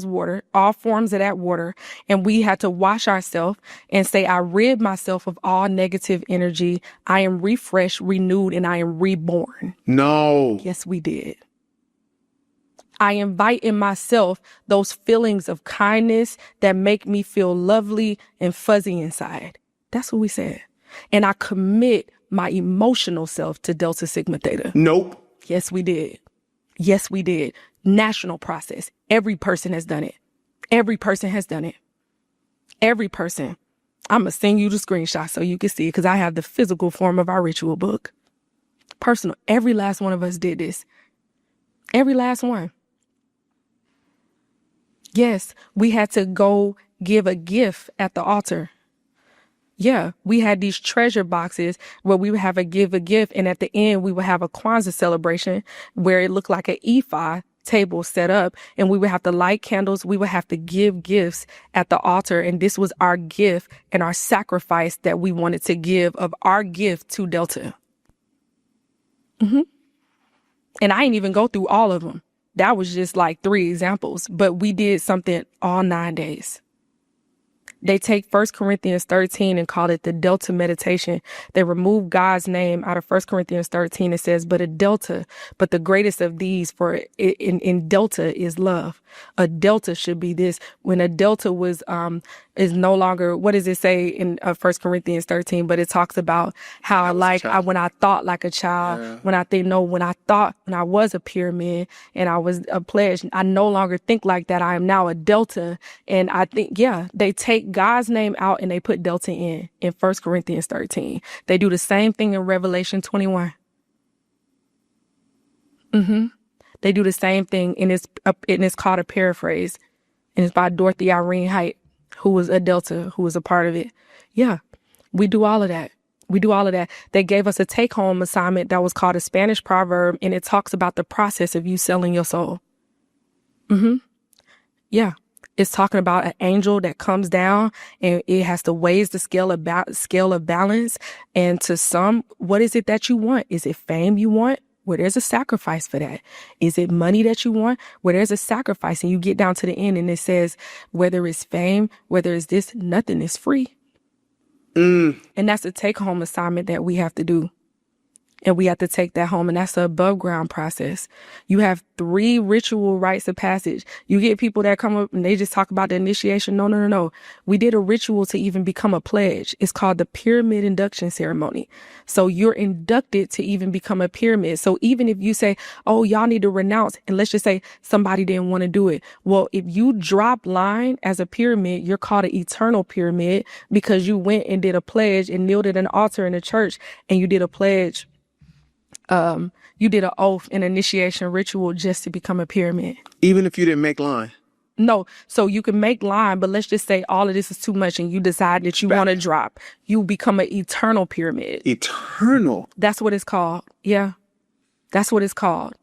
water, all forms of that water, and we had to wash ourselves and say, I rid myself of all negative energy. I am refreshed, renewed, and I am reborn. No. Yes, we did. I invite in myself those feelings of kindness that make me feel lovely and fuzzy inside. That's what we said. And I commit my emotional self to Delta Sigma Theta. Nope. Yes, we did. Yes, we did. National process. Every person has done it. Every person has done it. Every person. I'm going to send you the screenshot so you can see it because I have the physical form of our ritual book. Personal. Every last one of us did this. Every last one. Yes, we had to go give a gift at the altar. Yeah, we had these treasure boxes where we would have a gift, and at the end we would have a Kwanzaa celebration where it looked like an ephah table set up, and we would have to light candles. We would have to give gifts at the altar, and this was our gift and our sacrifice that we wanted to give of our gift to Delta. And I didn't even go through all of them. That was just like 3 examples, but we did something all 9 days. They take 1 Corinthians 13 and call it the Delta meditation. They remove God's name out of 1 Corinthians 13. It says, but the greatest of these in Delta is love. A Delta should be this. When a Delta is no longer, what does it say in 1 Corinthians 13? But it talks about how when I thought like a child, when I thought when I was a pyramid and I was a pledge, I no longer think like that. I am now a Delta. And I think, they take God's name out and they put Delta in 1 Corinthians 13. They do the same thing in Revelation 21. They do the same thing, and it's called a paraphrase, and it's by Dorothy Irene Height, who was a Delta, who was a part of it. Yeah, we do all of that. They gave us a take-home assignment that was called a Spanish proverb, and it talks about the process of you selling your soul. Yeah. It's talking about an angel that comes down and it has to weigh the scale of balance. And to some, what is it that you want? Is it fame you want? Well, there's a sacrifice for that. Is it money that you want? Well, there's a sacrifice. And you get down to the end and it says, whether it's fame, whether it's this, nothing is free. And that's a take-home assignment that we have to do. And we have to take that home. And that's an above ground process. You have 3 ritual rites of passage. You get people that come up and they just talk about the initiation. No. We did a ritual to even become a pledge. It's called the pyramid induction ceremony. So you're inducted to even become a pyramid. So even if you say, oh, y'all need to renounce, and let's just say somebody didn't want to do it. Well, if you drop line as a pyramid, you're called an eternal pyramid because you went and did a pledge and kneeled at an altar in a church and you did a pledge. You did an oath and initiation ritual just to become a pyramid. Even if you didn't make line? No. So you can make line, but let's just say all of this is too much and you decide that you want to drop. You become an eternal pyramid. Eternal? That's what it's called. Yeah. That's what it's called.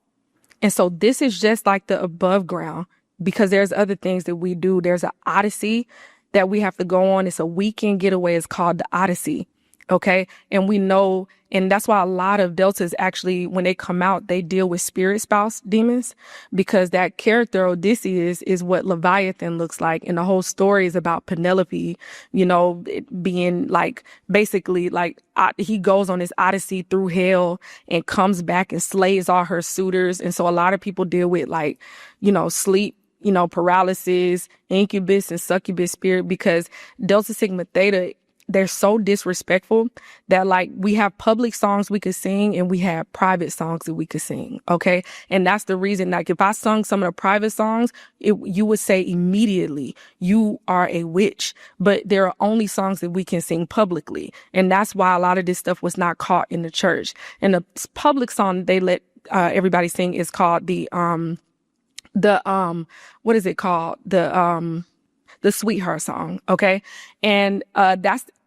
And so this is just like the above ground because there's other things that we do. There's an odyssey that we have to go on. It's a weekend getaway. It's called the Odyssey. Okay. And we know, and that's why a lot of Deltas actually, when they come out, they deal with spirit spouse demons because that character Odysseus is what Leviathan looks like. And the whole story is about Penelope, it being like, basically like he goes on this odyssey through hell and comes back and slays all her suitors. And so a lot of people deal with like, sleep, paralysis, incubus and succubus spirit because Delta Sigma Theta, they're so disrespectful that like we have public songs we could sing and we have private songs that we could sing. Okay. And that's the reason, like if I sung some of the private songs, you would say immediately you are a witch, but there are only songs that we can sing publicly. And that's why a lot of this stuff was not caught in the church. And the public song they let everybody sing is called what is it called? The sweetheart song. Okay. And,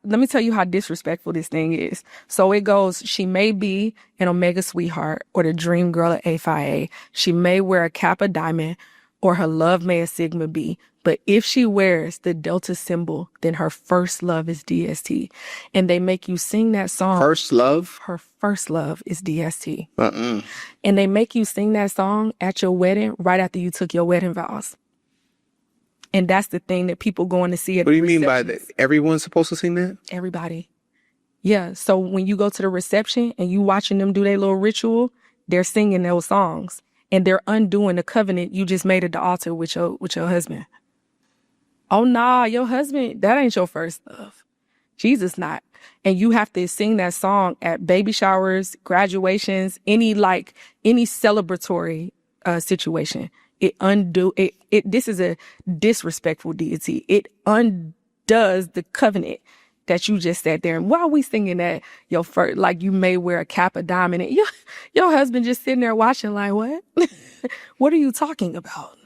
let me tell you how disrespectful this thing is. So it goes, she may be an Omega sweetheart or the dream girl at A5A. She may wear a Kappa diamond or her love may a Sigma B. But if she wears the Delta symbol, then her first love is DST. And they make you sing that song. First love? Her first love is DST. And they make you sing that song at your wedding right after you took your wedding vows. And that's the thing that people going to see at What do the you mean by that? receptions. Everyone's supposed to sing that? Everybody. Yeah. So when you go to the reception and you watching them do their little ritual, they're singing those songs and they're undoing the covenant you just made at the altar with your husband. Oh, nah, your husband, that ain't your first love. Jesus not. And you have to sing that song at baby showers, graduations, any celebratory situation. This is a disrespectful deity. It undoes the covenant that you just sat there. And while we singing that, your first, like you may wear a cap of diamond, and your husband just sitting there watching like, what? What are you talking about?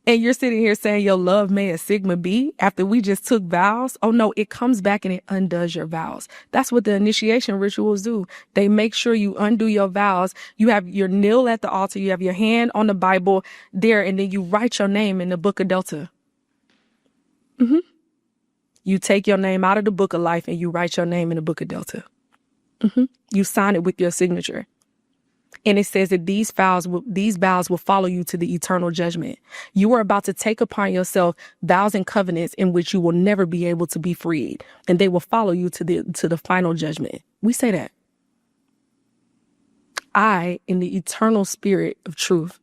And you're sitting here saying your love may a sigma be after we just took vows. Oh no, it comes back and it undoes your vows. That's what the initiation rituals do. They make sure you undo your vows. You have your kneel at the altar. You have your hand on the Bible there, and then you write your name in the book of Delta. You take your name out of the book of life and you write your name in the book of Delta. You sign it with your signature. And it says that these vows will follow you to the eternal judgment. You are about to take upon yourself vows and covenants in which you will never be able to be freed. And they will follow you to the final judgment. We say that. I, in the eternal spirit of truth,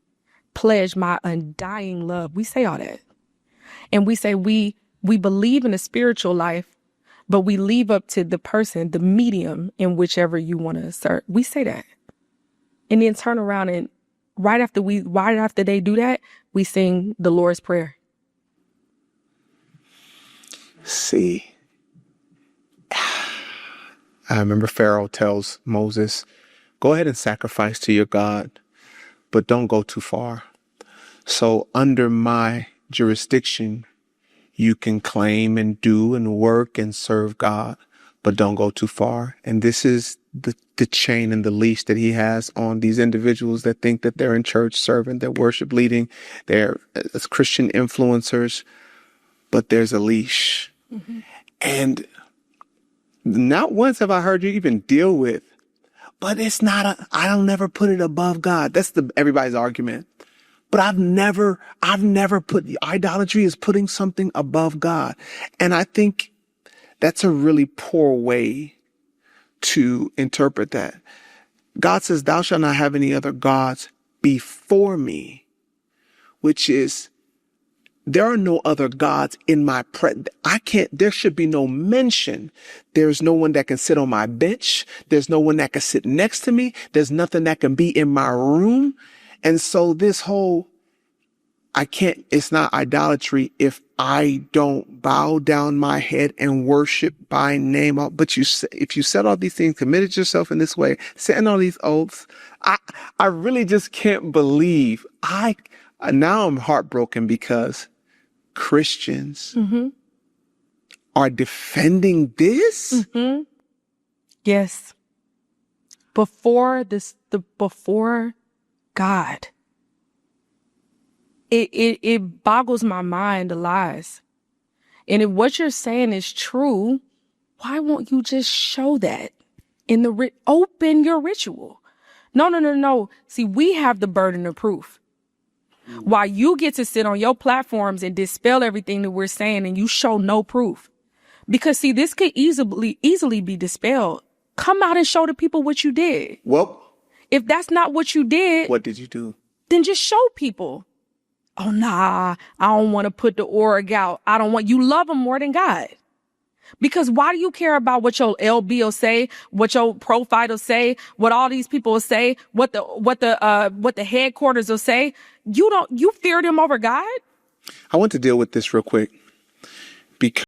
pledge my undying love. We say all that. And we say we believe in a spiritual life, but we leave up to the person, the medium in whichever you want to assert. We say that. And then turn around and right after they do that, we sing the Lord's Prayer. See, I remember Pharaoh tells Moses, go ahead and sacrifice to your God, but don't go too far. So under my jurisdiction, you can claim and do and work and serve God, but don't go too far. And this is the chain and the leash that he has on these individuals that think that they're in church serving, they're worship leading, they're as Christian influencers, but there's a leash. And not once have I heard you even deal with, but it's not I'll never put it above God. That's everybody's argument. But I've never put idolatry is putting something above God. And I think that's a really poor way to interpret that. God says, thou shalt not have any other gods before me, which is there are no other gods in my presence. There should be no mention. There's no one that can sit on my bench. There's no one that can sit next to me. There's nothing that can be in my room. And so this whole, it's not idolatry if I don't bow down my head and worship by name. But if you said all these things, committed yourself in this way, setting all these oaths, I really just can't believe now I'm heartbroken because Christians are defending this. Yes. Before God. It boggles my mind, the lies. And if what you're saying is true, why won't you just show that in open your ritual? No. See, we have the burden of proof. While you get to sit on your platforms and dispel everything that we're saying and you show no proof. Because see, this could easily be dispelled. Come out and show the people what you did. Well, if that's not what you did, what did you do? Then just show people. Oh, nah, I don't want to put the org out. You love them more than God. Because why do you care about what your LB will say, what your profile will say, what all these people will say, what the headquarters will say? You fear them over God? I want to deal with this real quick because